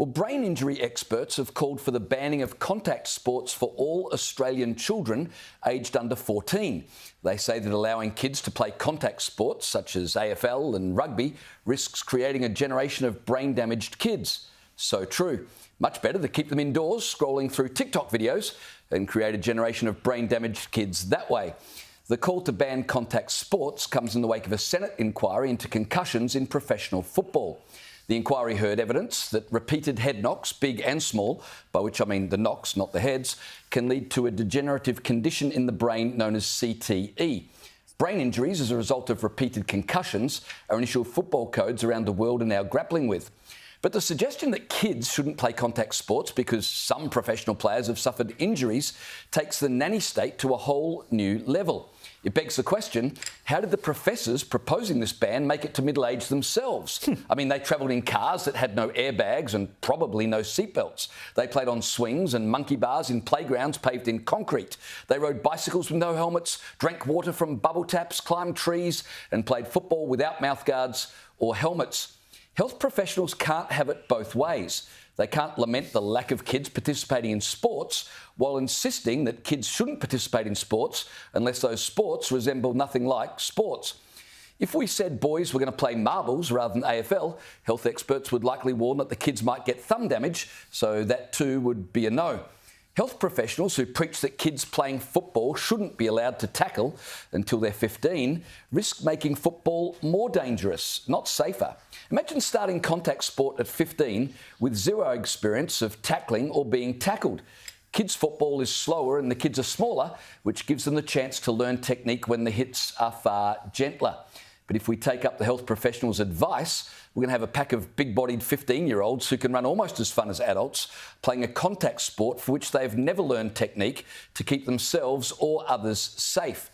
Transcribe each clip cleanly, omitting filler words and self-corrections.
Well, brain injury experts have called for the banning of contact sports for all Australian children aged under 14. They say that allowing kids to play contact sports such as AFL and rugby risks creating a generation of brain-damaged kids. So true. Much better to keep them indoors, scrolling through TikTok videos, and create a generation of brain-damaged kids that way. The call to ban contact sports comes in the wake of a Senate inquiry into concussions in professional football. The inquiry heard evidence that repeated head knocks, big and small, by which I mean the knocks, not the heads, can lead to a degenerative condition in the brain known as CTE. Brain injuries as a result of repeated concussions are an issue football codes around the world are now grappling with. But the suggestion that kids shouldn't play contact sports because some professional players have suffered injuries takes the nanny state to a whole new level. It begs the question, how did the professors proposing this ban make it to middle age themselves? I mean, they travelled in cars that had no airbags and probably no seatbelts. They played on swings and monkey bars in playgrounds paved in concrete. They rode bicycles with no helmets, drank water from bubble taps, climbed trees and played football without mouthguards or helmets. Health professionals can't have it both ways. They can't lament the lack of kids participating in sports while insisting that kids shouldn't participate in sports unless those sports resemble nothing like sports. If we said boys were going to play marbles rather than AFL, health experts would likely warn that the kids might get thumb damage, so that too would be a no. Health professionals who preach that kids playing football shouldn't be allowed to tackle until they're 15 risk making football more dangerous, not safer. Imagine starting contact sport at 15 with zero experience of tackling or being tackled. Kids' football is slower and the kids are smaller, which gives them the chance to learn technique when the hits are far gentler. But if we take up the health professionals' advice, we're going to have a pack of big-bodied 15-year-olds who can run almost as fun as adults, playing a contact sport for which they've never learned technique to keep themselves or others safe.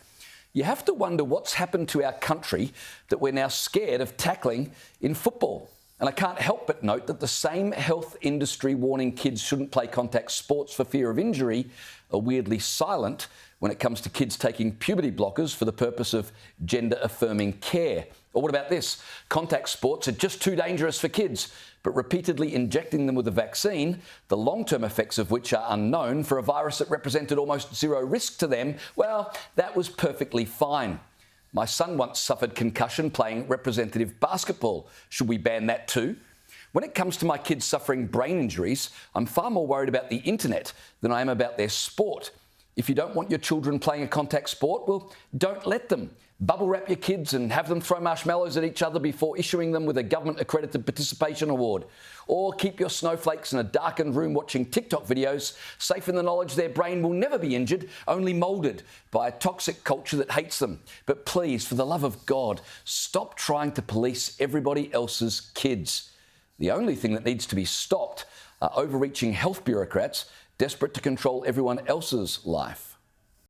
You have to wonder what's happened to our country that we're now scared of tackling in football. And I can't help but note that the same health industry warning kids shouldn't play contact sports for fear of injury are weirdly silent when it comes to kids taking puberty blockers for the purpose of gender-affirming care. Or what about this? Contact sports are just too dangerous for kids, but repeatedly injecting them with a vaccine, the long-term effects of which are unknown for a virus that represented almost zero risk to them, well, that was perfectly fine. My son once suffered concussion playing representative basketball. Should we ban that too? When it comes to my kids suffering brain injuries, I'm far more worried about the internet than I am about their sport. If you don't want your children playing a contact sport, well, don't let them. Bubble wrap your kids and have them throw marshmallows at each other before issuing them with a government-accredited participation award. Or keep your snowflakes in a darkened room watching TikTok videos, safe in the knowledge their brain will never be injured, only moulded by a toxic culture that hates them. But please, for the love of God, stop trying to police everybody else's kids. The only thing that needs to be stopped are overreaching health bureaucrats desperate to control everyone else's life.